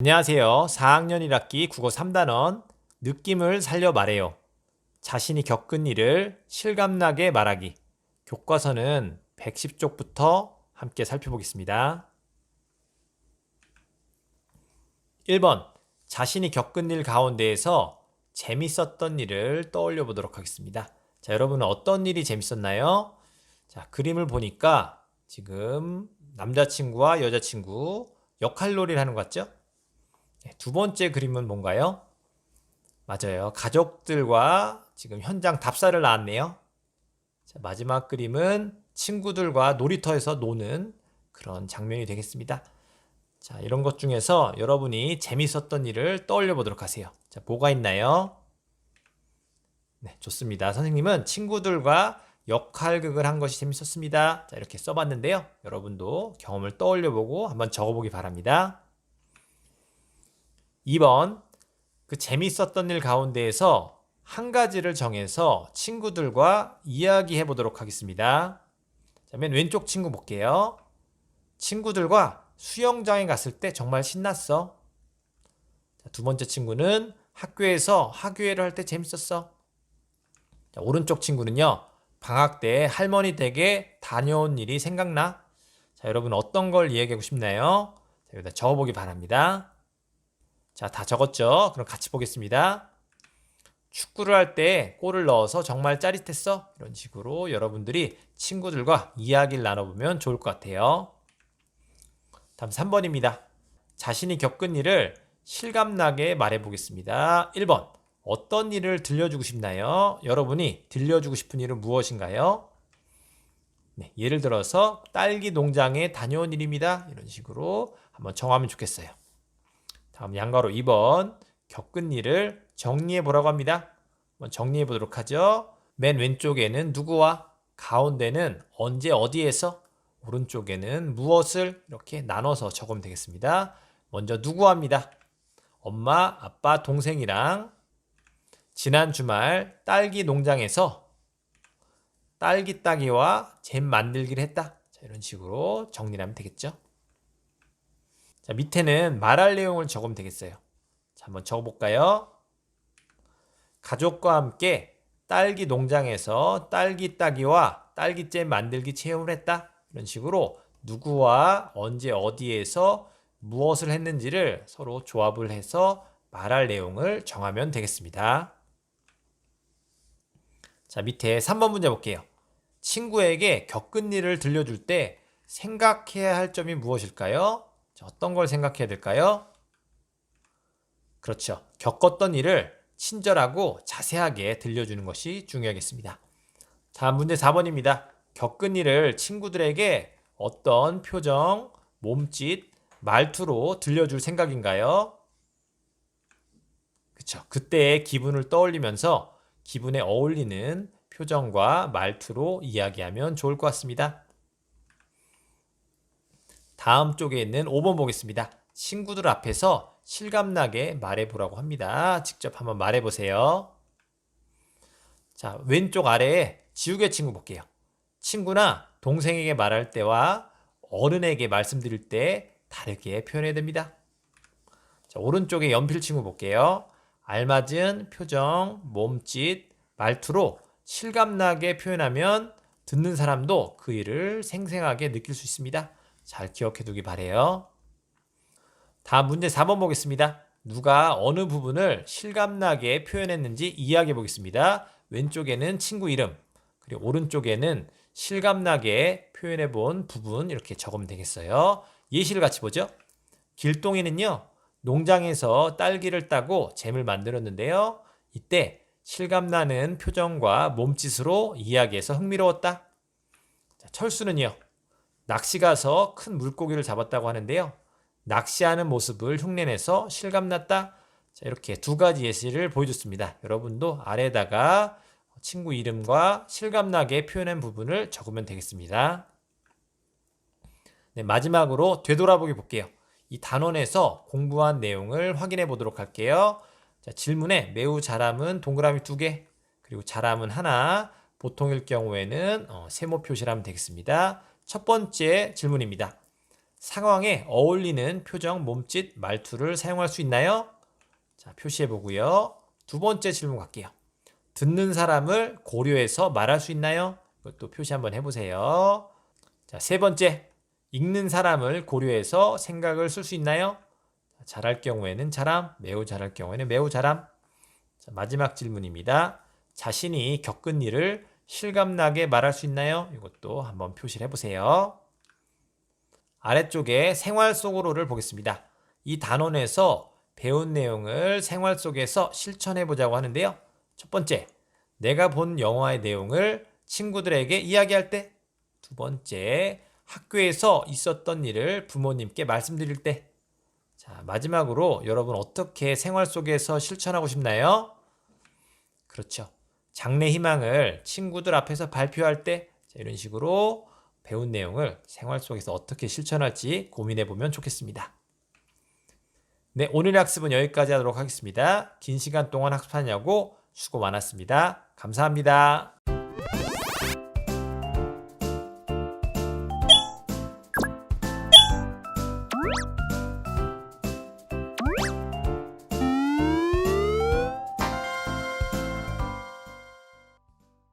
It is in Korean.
안녕하세요. 4학년 1학기 국어 3단원 느낌을 살려 말해요. 자신이 겪은 일을 실감나게 말하기. 교과서는 110쪽부터 함께 살펴보겠습니다. 1번. 자신이 겪은 일 가운데에서 재밌었던 일을 떠올려 보도록 하겠습니다. 자, 여러분은 어떤 일이 재밌었나요? 자, 그림을 보니까 지금 남자친구와 여자친구 역할놀이를 하는 것 같죠? 두 번째 그림은 뭔가요? 맞아요. 가족들과 지금 현장 답사를 나왔네요. 자, 마지막 그림은 친구들과 놀이터에서 노는 그런 장면이 되겠습니다. 자, 이런 것 중에서 여러분이 재밌었던 일을 떠올려 보도록 하세요. 자, 뭐가 있나요? 네, 좋습니다. 선생님은 친구들과 역할극을 한 것이 재밌었습니다. 자, 이렇게 써봤는데요. 여러분도 경험을 떠올려 보고 한번 적어보기 바랍니다. 2번. 그 재밌었던 일 가운데에서 한 가지를 정해서 친구들과 이야기해 보도록 하겠습니다. 자, 맨 왼쪽 친구 볼게요. 친구들과 수영장에 갔을 때 정말 신났어. 자, 두 번째 친구는 학교에서 학예회를 할 때 재밌었어. 자, 오른쪽 친구는요. 방학 때 할머니 댁에 다녀온 일이 생각나. 자, 여러분 어떤 걸 이야기하고 싶나요? 자, 여기다 적어보기 바랍니다. 자, 다 적었죠? 그럼 같이 보겠습니다. 축구를 할 때 골을 넣어서 정말 짜릿했어. 이런 식으로 여러분들이 친구들과 이야기를 나눠보면 좋을 것 같아요. 다음 3번입니다. 자신이 겪은 일을 실감나게 말해보겠습니다. 1번. 어떤 일을 들려주고 싶나요? 여러분이 들려주고 싶은 일은 무엇인가요? 네, 예를 들어서 딸기 농장에 다녀온 일입니다. 이런 식으로 한번 정하면 좋겠어요. 다음 양가로 2번. 겪은 일을 정리해 보라고 합니다. 한번 정리해 보도록 하죠. 맨 왼쪽에는 누구와, 가운데는 언제 어디에서, 오른쪽에는 무엇을 이렇게 나눠서 적으면 되겠습니다. 먼저 누구합니다. 엄마, 아빠, 동생이랑 지난 주말 딸기 농장에서 딸기 따기와 잼 만들기를 했다. 자, 이런 식으로 정리를 하면 되겠죠. 자, 밑에는 말할 내용을 적으면 되겠어요. 자, 한번 적어볼까요? 가족과 함께 딸기 농장에서 딸기 따기와 딸기잼 만들기 체험을 했다. 이런 식으로 누구와 언제 어디에서 무엇을 했는지를 서로 조합을 해서 말할 내용을 정하면 되겠습니다. 자, 밑에 3번 문제 볼게요. 친구에게 겪은 일을 들려줄 때 생각해야 할 점이 무엇일까요? 자, 어떤 걸 생각해야 될까요? 그렇죠. 겪었던 일을 친절하고 자세하게 들려주는 것이 중요하겠습니다. 다음 문제 4번입니다. 겪은 일을 친구들에게 어떤 표정, 몸짓, 말투로 들려줄 생각인가요? 그렇죠. 그때의 기분을 떠올리면서 기분에 어울리는 표정과 말투로 이야기하면 좋을 것 같습니다. 다음 쪽에 있는 5번 보겠습니다. 친구들 앞에서 실감나게 말해보라고 합니다. 직접 한번 말해보세요. 자, 왼쪽 아래에 지우개 친구 볼게요. 친구나 동생에게 말할 때와 어른에게 말씀드릴 때 다르게 표현해야 됩니다. 자, 오른쪽에 연필 친구 볼게요. 알맞은 표정, 몸짓, 말투로 실감나게 표현하면 듣는 사람도 그 일을 생생하게 느낄 수 있습니다. 잘 기억해 두기 바래요. 다음 문제 4번 보겠습니다. 누가 어느 부분을 실감나게 표현했는지 이야기해 보겠습니다. 왼쪽에는 친구 이름, 그리고 오른쪽에는 실감나게 표현해 본 부분 이렇게 적으면 되겠어요. 예시를 같이 보죠. 길동이는요, 농장에서 딸기를 따고 잼을 만들었는데요. 이때 실감나는 표정과 몸짓으로 이야기해서 흥미로웠다. 자, 철수는요, 낚시 가서 큰 물고기를 잡았다고 하는데요. 낚시하는 모습을 흉내내서 실감났다. 자, 이렇게 두 가지 예시를 보여줬습니다. 여러분도 아래다가 친구 이름과 실감나게 표현한 부분을 적으면 되겠습니다. 네, 마지막으로 되돌아보기 볼게요. 이 단원에서 공부한 내용을 확인해 보도록 할게요. 자, 질문에 매우 잘함은 동그라미 2개, 그리고 잘함은 하나, 보통일 경우에는 세모 표시를 하면 되겠습니다. 첫 번째 질문입니다. 상황에 어울리는 표정, 몸짓, 말투를 사용할 수 있나요? 자, 표시해 보고요. 두 번째 질문 갈게요. 듣는 사람을 고려해서 말할 수 있나요? 이것도 표시 한번 해보세요. 자, 세 번째. 읽는 사람을 고려해서 생각을 쓸 수 있나요? 잘할 경우에는 잘함, 매우 잘할 경우에는 매우 잘함. 자, 마지막 질문입니다. 자신이 겪은 일을 실감나게 말할 수 있나요? 이것도 한번 표시를 해보세요. 아래쪽에 생활 속으로를 보겠습니다. 이 단원에서 배운 내용을 생활 속에서 실천해 보자고 하는데요. 첫 번째, 내가 본 영화의 내용을 친구들에게 이야기할 때. 두 번째, 학교에서 있었던 일을 부모님께 말씀드릴 때. 자, 마지막으로 여러분 어떻게 생활 속에서 실천하고 싶나요? 그렇죠. 장래 희망을 친구들 앞에서 발표할 때, 자, 이런 식으로 배운 내용을 생활 속에서 어떻게 실천할지 고민해 보면 좋겠습니다. 네, 오늘의 학습은 여기까지 하도록 하겠습니다. 긴 시간 동안 학습하냐고 수고 많았습니다. 감사합니다.